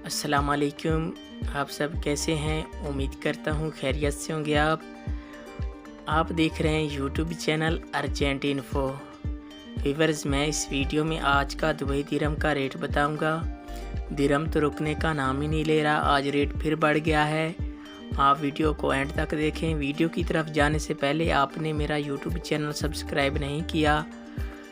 अस्सलाम वालेकुम। आप सब कैसे हैं? उम्मीद करता हूँ खैरियत से होंगे आप देख रहे हैं YouTube channel urgent info. Viewers, मैं इस वीडियो में आज का दुबई दिरहम का रेट बताऊंगा। दिरहम तो रुकने का नाम ही नहीं ले रहा, आज रेट फिर बढ़ गया है। आप वीडियो को एंड तक देखें। वीडियो की तरफ जाने से पहले आपने मेरा यूट्यूब चैनल सब्सक्राइब नहीं किया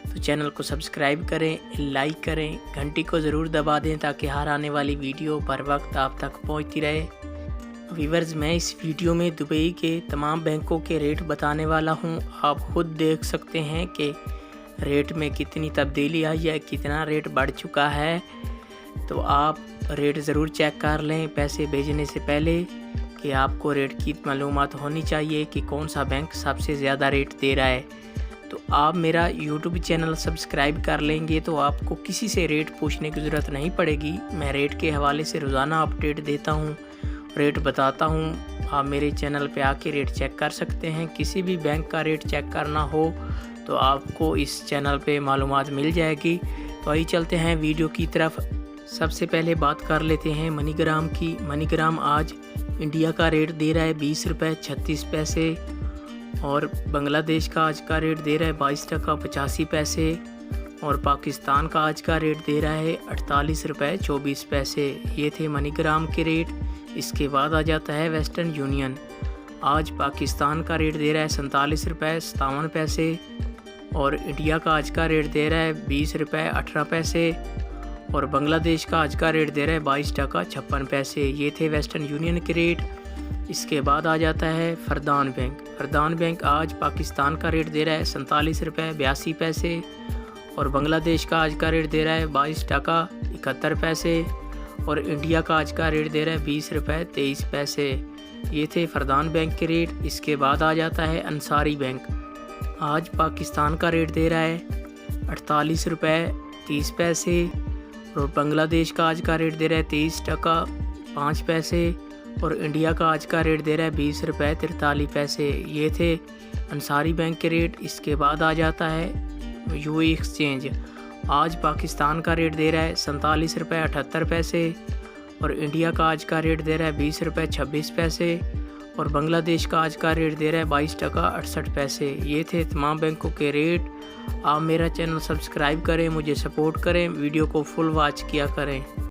तो चैनल को सब्सक्राइब करें, लाइक करें, घंटी को ज़रूर दबा दें ताकि हर आने वाली वीडियो बर वक्त आप तक पहुंचती रहे। व्यूअर्स, मैं इस वीडियो में दुबई के तमाम बैंकों के रेट बताने वाला हूं। आप खुद देख सकते हैं कि रेट में कितनी तब्दीली आई है, कितना रेट बढ़ चुका है। तो आप रेट ज़रूर चेक कर लें पैसे भेजने से पहले कि आपको रेट की मालूमात होनी चाहिए कि कौन सा बैंक सबसे ज़्यादा रेट दे रहा है। तो आप मेरा यूट्यूब चैनल सब्सक्राइब कर लेंगे तो आपको किसी से रेट पूछने की ज़रूरत नहीं पड़ेगी। मैं रेट के हवाले से रोज़ाना अपडेट देता हूँ, रेट बताता हूँ। आप मेरे चैनल पे आके रेट चेक कर सकते हैं। किसी भी बैंक का रेट चेक करना हो तो आपको इस चैनल पे मालूमात मिल जाएगी। तो आइए चलते हैं वीडियो की तरफ। सबसे पहले बात कर लेते हैं मनीग्राम की। मनीग्राम आज इंडिया का रेट दे रहा है 20 रुपये 36 पैसे और बांग्लादेश का आज का रेट दे रहा है 22 टका 85 पैसे और पाकिस्तान का आज का रेट दे रहा है 48 रुपये 24 पैसे। ये थे मनीग्राम के रेट। इसके बाद आ जाता है वेस्टर्न यूनियन। आज पाकिस्तान का रेट दे रहा है 47 रुपये 57 पैसे और इंडिया का आज का रेट दे रहा है 20 रुपये 18 पैसे और बांग्लादेश का आज का रेट दे रहा है 22 टका 56 पैसे। ये थे वेस्टर्न यूनियन के रेट। इसके बाद आ जाता है फरदान बैंक। फरदान बैंक आज पाकिस्तान का रेट दे रहा है 47 रुपये 82 पैसे और बांग्लादेश का आज का रेट दे रहा है 22 टका 71 पैसे और इंडिया का आज का रेट दे रहा है 20 रुपये 23 पैसे। ये थे फरदान बैंक के रेट। इसके बाद आ जाता है अंसारी बैंक। आज पाकिस्तान का रेट दे रहा है 48 रुपये 30 पैसे और बांग्लादेश का आज का रेट दे रहा है 23 टका 5 पैसे और इंडिया का आज का रेट दे रहा है 20 रुपये 43 पैसे। ये थे अंसारी बैंक के रेट। इसके बाद आ जाता है यूएई एक्सचेंज। आज पाकिस्तान का रेट दे रहा है 47 रुपये 78 पैसे और इंडिया का आज का रेट दे रहा है 20 रुपये 26 पैसे और बांग्लादेश का आज का रेट दे रहा है 22 टका 68 पैसे। ये थे तमाम बैंकों के रेट। आप मेरा चैनल सब्सक्राइब करें, मुझे सपोर्ट करें, वीडियो को फुल वॉच किया करें।